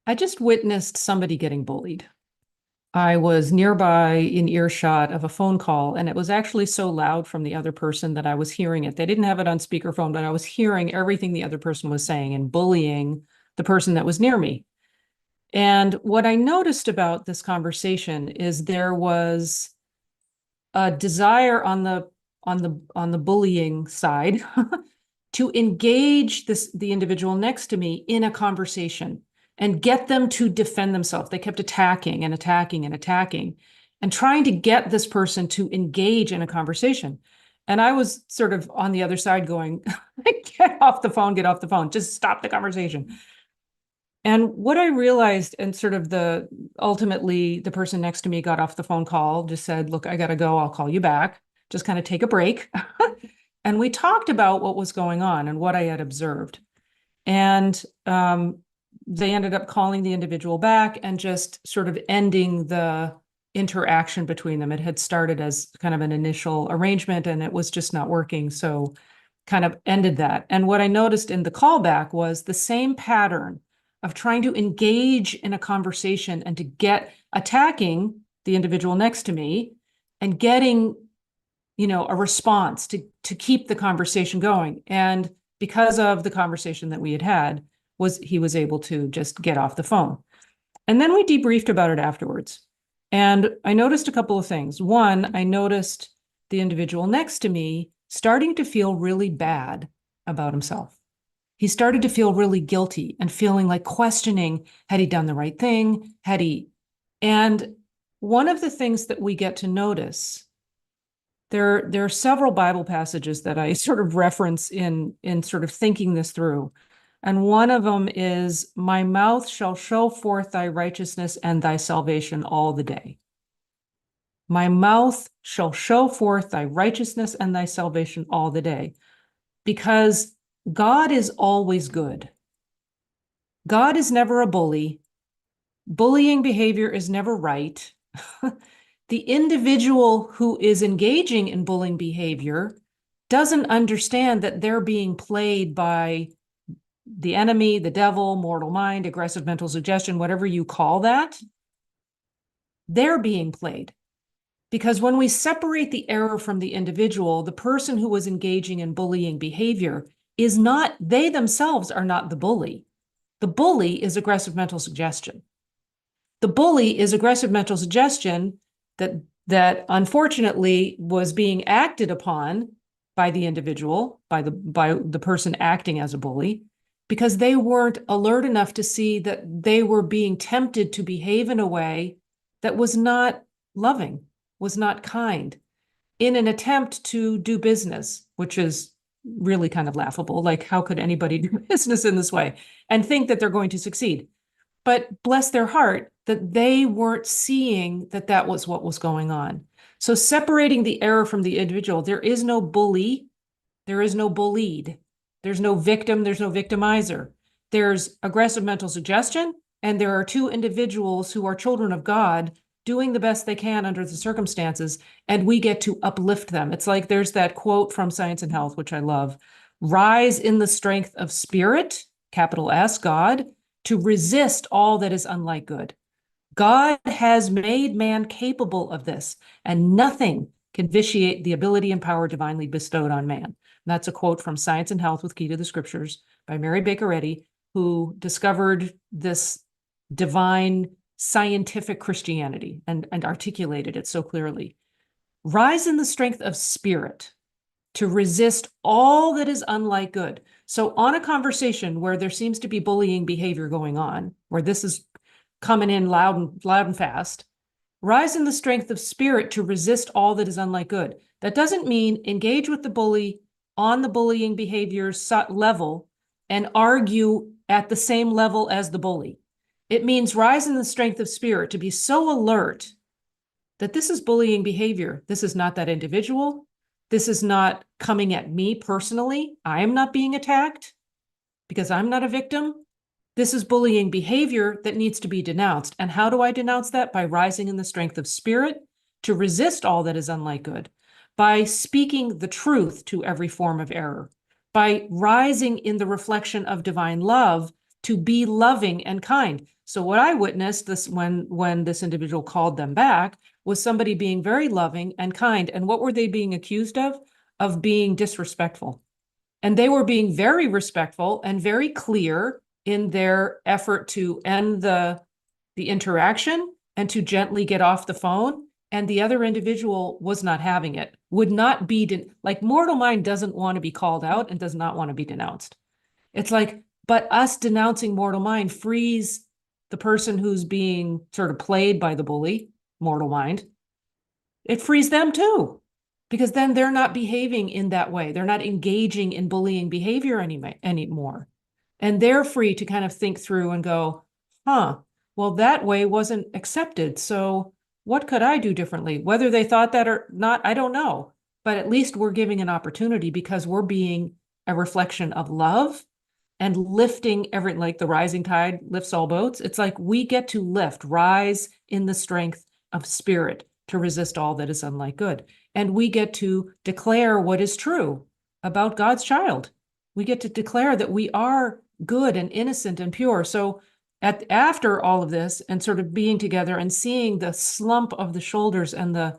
I just witnessed somebody getting bullied. I was nearby in earshot of a phone call, and it was actually so loud from the other person that I was hearing it. They didn't have it on speakerphone, but I was hearing everything the other person was saying and bullying the person that was near me. And what I noticed about this conversation is there was a desire on the bullying side to engage the individual next to me in a conversation and get them to defend themselves. They kept attacking and attacking and attacking and trying to get this person to engage in a conversation. And I was sort of on the other side going, get off the phone, get off the phone, just stop the conversation. And what I realized, and sort of ultimately the person next to me got off the phone call, just said, look, I got to go. I'll call you back. Just kind of take a break. And we talked about what was going on and what I had observed. And they ended up calling the individual back and just sort of ending the interaction between them. It had started as kind of an initial arrangement and it was just not working. So kind of ended that. And what I noticed in the callback was the same pattern of trying to engage in a conversation and to get attacking the individual next to me and getting, a response to keep the conversation going. And because of the conversation that we had, he was able to just get off the phone. And then we debriefed about it afterwards. And I noticed a couple of things. One, I noticed the individual next to me starting to feel really bad about himself. He started to feel really guilty and feeling like questioning, had he done the right thing? And one of the things that we get to notice, there are several Bible passages that I sort of reference in sort of thinking this through. And one of them is, my mouth shall show forth thy righteousness and thy salvation all the day. My mouth shall show forth thy righteousness and thy salvation all the day. Because God is always good. God is never a bully. Bullying behavior is never right. The individual who is engaging in bullying behavior doesn't understand that they're being played by the enemy, the devil, mortal mind, aggressive mental suggestion, whatever you call that. They're being played. Because when we separate the error from the individual, the person who was engaging in bullying behavior is not, they themselves are not the bully. The bully is aggressive mental suggestion. The bully is aggressive mental suggestion that unfortunately was being acted upon by the individual, by the person acting as a bully, because they weren't alert enough to see that they were being tempted to behave in a way that was not loving, was not kind, in an attempt to do business, which is really kind of laughable. Like, how could anybody do business in this way and think that they're going to succeed? But bless their heart that they weren't seeing that that was what was going on. So separating the error from the individual, there is no bully, there is no bullied, there's no victim, there's no victimizer. There's aggressive mental suggestion, and there are two individuals who are children of God doing the best they can under the circumstances, and we get to uplift them. It's like there's that quote from Science and Health, which I love: rise in the strength of spirit, capital S, God, to resist all that is unlike good. God has made man capable of this, and nothing can vitiate the ability and power divinely bestowed on man. And that's a quote from Science and Health with Key to the Scriptures by Mary Baker Eddy, who discovered this divine scientific Christianity and articulated it so clearly. Rise in the strength of spirit to resist all that is unlike good. So on a conversation where there seems to be bullying behavior going on, where this is coming in loud and fast, rise in the strength of spirit to resist all that is unlike good. That doesn't mean engage with the bully on the bullying behavior level and argue at the same level as the bully. It means rise in the strength of spirit to be so alert that this is bullying behavior. This is not that individual. This is not coming at me personally. I am not being attacked because I'm not a victim. This is bullying behavior that needs to be denounced. And how do I denounce that? By rising in the strength of spirit to resist all that is unlike good, by speaking the truth to every form of error, by rising in the reflection of divine love to be loving and kind. So what I witnessed this when this individual called them back was somebody being very loving and kind. And what were they being accused of? Of being disrespectful. And they were being very respectful and very clear in their effort to end the interaction and to gently get off the phone. And the other individual was not having it, would not be, like mortal mind doesn't want to be called out and does not want to be denounced. It's like, but us denouncing mortal mind frees the person who's being sort of played by the bully, mortal mind. It frees them too, because then they're not behaving in that way. They're not engaging in bullying behavior anymore. And they're free to kind of think through and go, huh, well, that way wasn't accepted. So what could I do differently? Whether they thought that or not, I don't know. But at least we're giving an opportunity because we're being a reflection of love and lifting everything, like the rising tide lifts all boats. It's like we get to rise in the strength of spirit to resist all that is unlike good. And we get to declare what is true about God's child. We get to declare that we are good and innocent and pure. So after all of this and sort of being together and seeing the slump of the shoulders and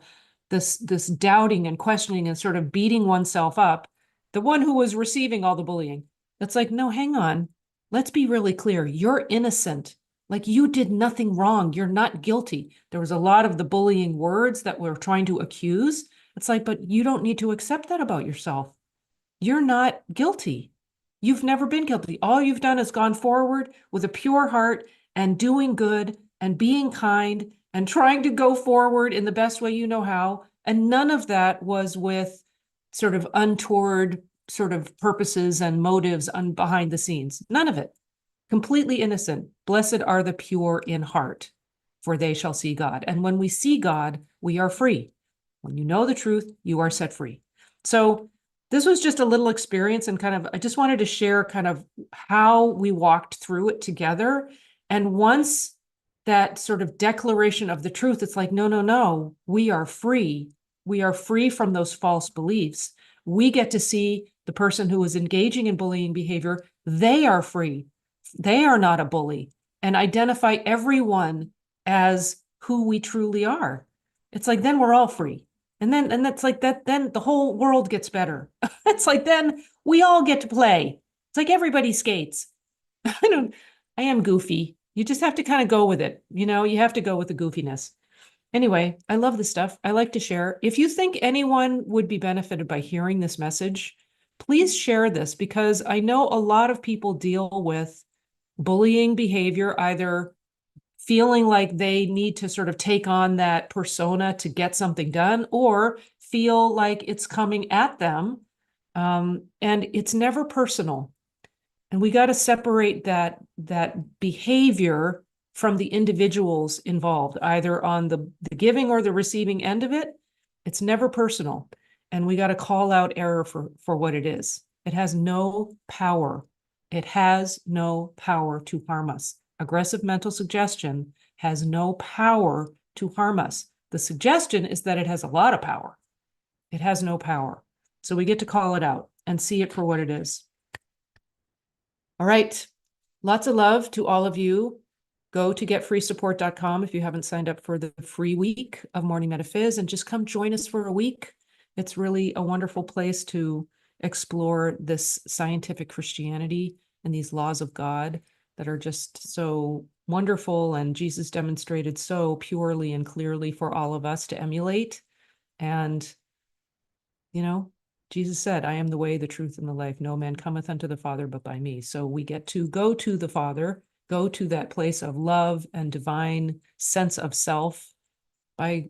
this doubting and questioning and sort of beating oneself up, the one who was receiving all the bullying, it's like, no, hang on. Let's be really clear. You're innocent. Like you did nothing wrong. You're not guilty. There was a lot of the bullying words that we're trying to accuse. It's like, but you don't need to accept that about yourself. You're not guilty. You've never been guilty. All you've done is gone forward with a pure heart and doing good and being kind and trying to go forward in the best way you know how. And none of that was with sort of untoward sort of purposes and motives behind the scenes. None of it. Completely innocent. Blessed are the pure in heart, for they shall see God. And when we see God, we are free. When you know the truth, you are set free. So this was just a little experience and kind of, I just wanted to share kind of how we walked through it together. And once that sort of declaration of the truth, it's like, no, no, no, we are free. We are free from those false beliefs. We get to see the person who is engaging in bullying behavior. They are free. They are not a bully, and identify everyone as who we truly are. It's like, then we're all free. And that's like that, then the whole world gets better. It's like, then we all get to play. It's like everybody skates. I am goofy. You just have to kind of go with it. You know, you have to go with the goofiness. Anyway, I love this stuff. I like to share. If you think anyone would be benefited by hearing this message, please share this, because I know a lot of people deal with bullying behavior, either feeling like they need to sort of take on that persona to get something done, or feel like it's coming at them. And it's never personal. And we got to separate that behavior from the individuals involved, either on the giving or the receiving end of it. It's never personal. And we got to call out error for what it is. It has no power. It has no power to harm us. Aggressive mental suggestion has no power to harm us. The suggestion is that it has a lot of power. It has no power. So we get to call it out and see it for what it is. All right. Lots of love to all of you. Go to getfreesupport.com if you haven't signed up for the free week of Morning Metaphys, and just come join us for a week. It's really a wonderful place to explore this scientific Christianity and these laws of God that are just so wonderful, and Jesus demonstrated so purely and clearly for all of us to emulate. And, you know, Jesus said, I am the way, the truth, and the life. No man cometh unto the Father but by me. So we get to go to the Father, go to that place of love and divine sense of self by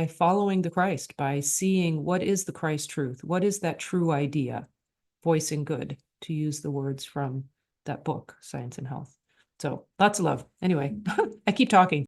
following the Christ, by seeing what is the Christ truth, what is that true idea, voicing good, to use the words from that book, Science and Health. So lots of love. Anyway, I keep talking.